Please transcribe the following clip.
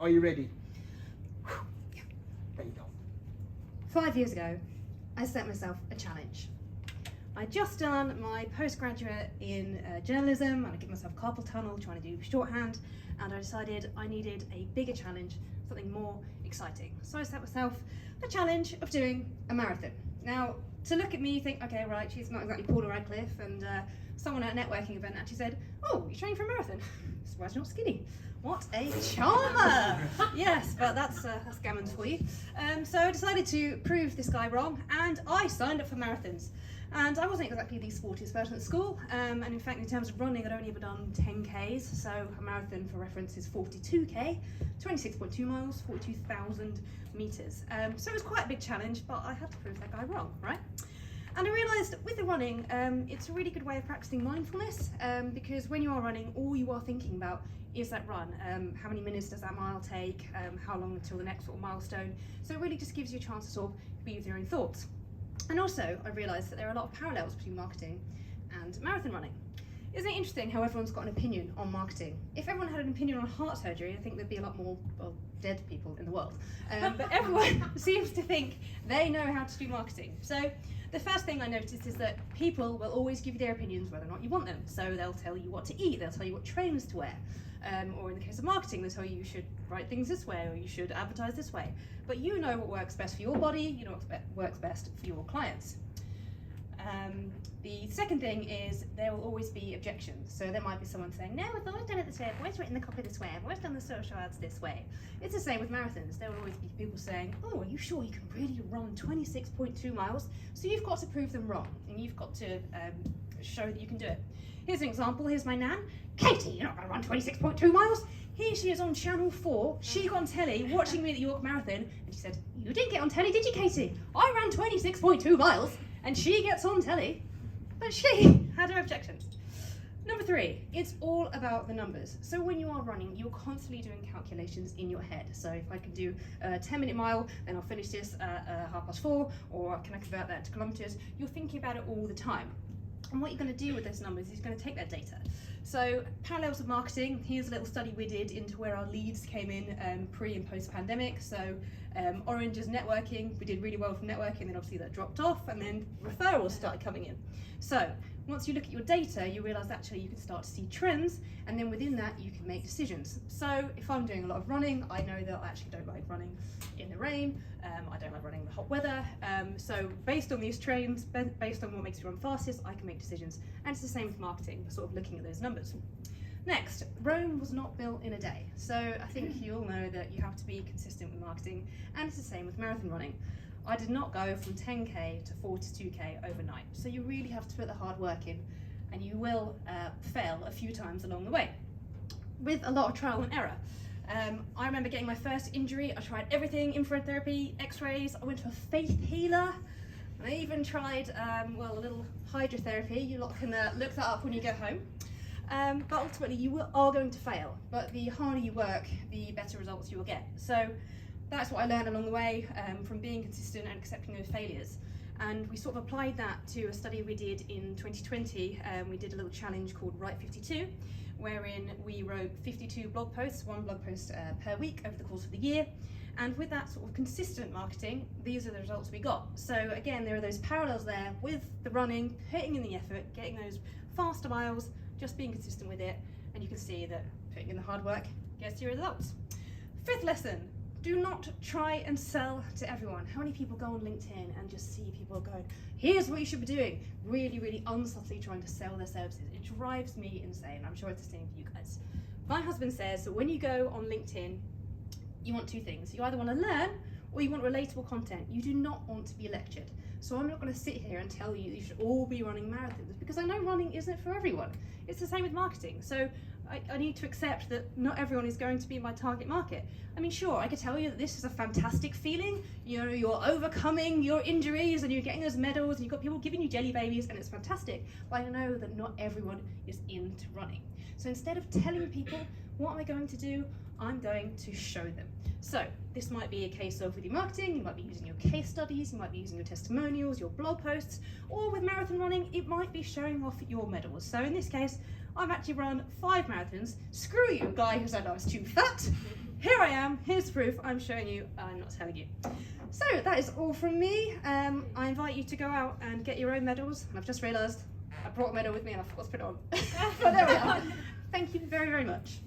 Are you ready? There you go. 5 years ago, I set myself a challenge. I'd just done my postgraduate in journalism, and I gave myself carpal tunnel trying to do shorthand, and I decided I needed a bigger challenge, something more exciting. So I set myself the challenge of doing a marathon. Now, to look at me, you think, okay, right, she's not exactly Paula Radcliffe, and someone at a networking event actually said, oh, you're training for a marathon? Surprised you're not skinny. What a charmer! Yes, but that's gammons for you. So I decided to prove this guy wrong, and I signed up for marathons. And I wasn't exactly the sportiest person at school, and in fact in terms of running I'd only ever done 10Ks, so a marathon for reference is 42K, 26.2 miles, 42,000 metres. So it was quite a big challenge, but I had to prove that guy wrong, right? And I realised with the running, it's a really good way of practicing mindfulness, because when you are running, all you are thinking about is that run. How many minutes does that mile take? How long until the next sort of milestone? So it really just gives you a chance to sort of be with your own thoughts. And also, I realised that there are a lot of parallels between marketing and marathon running. Isn't it interesting how everyone's got an opinion on marketing? If everyone had an opinion on heart surgery, I think there'd be a lot more, well, dead people in the world. But everyone seems to think they know how to do marketing. So the first thing I noticed is that people will always give you their opinions whether or not you want them. So they'll tell you what to eat, they'll tell you what trainers to wear. Or in the case of marketing, they'll tell you should write things this way or you should advertise this way. But you know what works best for your body, you know what works best for your clients. The second thing is there will always be objections. So there might be someone saying, no, I've always done it this way, I've always written the copy this way, I've always done the social ads this way. It's the same with marathons. There will always be people saying, oh, are you sure you can really run 26.2 miles? So you've got to prove them wrong, and you've got to show that you can do it. Here's an example. Here's my nan. Katie, you're not going to run 26.2 miles. Here she is on Channel 4. She got on telly watching me at the York Marathon, and she said, you didn't get on telly, did you, Katie? I ran 26.2 miles. And she gets on telly, but she had her objections. Number 3, it's all about the numbers. So when you are running, you're constantly doing calculations in your head. So if I can do a 10-minute mile, then I'll finish this at 4:30, or can I convert that to kilometres? You're thinking about it all the time. And what you're going to do with those numbers is you're going to take that data. So parallels of marketing, here's a little study we did into where our leads came in pre and post pandemic. So orange is networking, we did really well from networking, then obviously that dropped off, and then referrals started coming in. So once you look at your data, you realise actually you can start to see trends, and then within that you can make decisions. So if I'm doing a lot of running, I know that I actually don't like running in the rain, I don't like running in the hot weather, so based on these trends, based on what makes you run fastest, I can make decisions. And it's the same with marketing, we're sort of looking at those numbers. Next, Rome was not built in a day. So I think you all know that you have to be consistent with marketing, and it's the same with marathon running. I did not go from 10K to 42K overnight. So you really have to put the hard work in, and you will fail a few times along the way, with a lot of trial and error. I remember getting my first injury. I tried everything, infrared therapy, x-rays, I went to a faith healer, and I even tried, well, a little hydrotherapy. You lot can look that up when you go home. But ultimately you are going to fail, but the harder you work, the better results you will get. So that's what I learned along the way, from being consistent and accepting those failures. And we sort of applied that to a study we did in 2020. We did a little challenge called Write 52, wherein we wrote 52 blog posts, 1 blog post per week over the course of the year. And with that sort of consistent marketing, these are the results we got. So again, there are those parallels there with the running, putting in the effort, getting those faster miles, just being consistent with it, and you can see that putting in the hard work gets you results. 5th lesson, do not try and sell to everyone. How many people go on LinkedIn and just see people going, here's what you should be doing, really, really unsubtly trying to sell their services? It drives me insane. I'm sure it's the same for you guys. My husband says that when you go on LinkedIn, you want 2 things. You either want to learn or you want relatable content. You do not want to be lectured. So I'm not going to sit here and tell you that you should all be running marathons, because I know running isn't for everyone. It's the same with marketing. So I need to accept that not everyone is going to be my target market. I mean, sure, I could tell you that this is a fantastic feeling. You know, you're overcoming your injuries and you're getting those medals and you've got people giving you jelly babies and it's fantastic. But I know that not everyone is into running. So instead of telling people what am I going to do, I'm going to show them. So this might be a case of with your marketing, you might be using your case studies, you might be using your testimonials, your blog posts, or with marathon running, it might be showing off your medals. So in this case, I've actually run 5 marathons. Screw you, guy who said I was too fat. here I am, here's proof, I'm showing you, I'm not telling you. So that is all from me. I invite you to go out and get your own medals. And I've just realised I brought a medal with me and I forgot to put it on. But there we are. Thank you very, very much.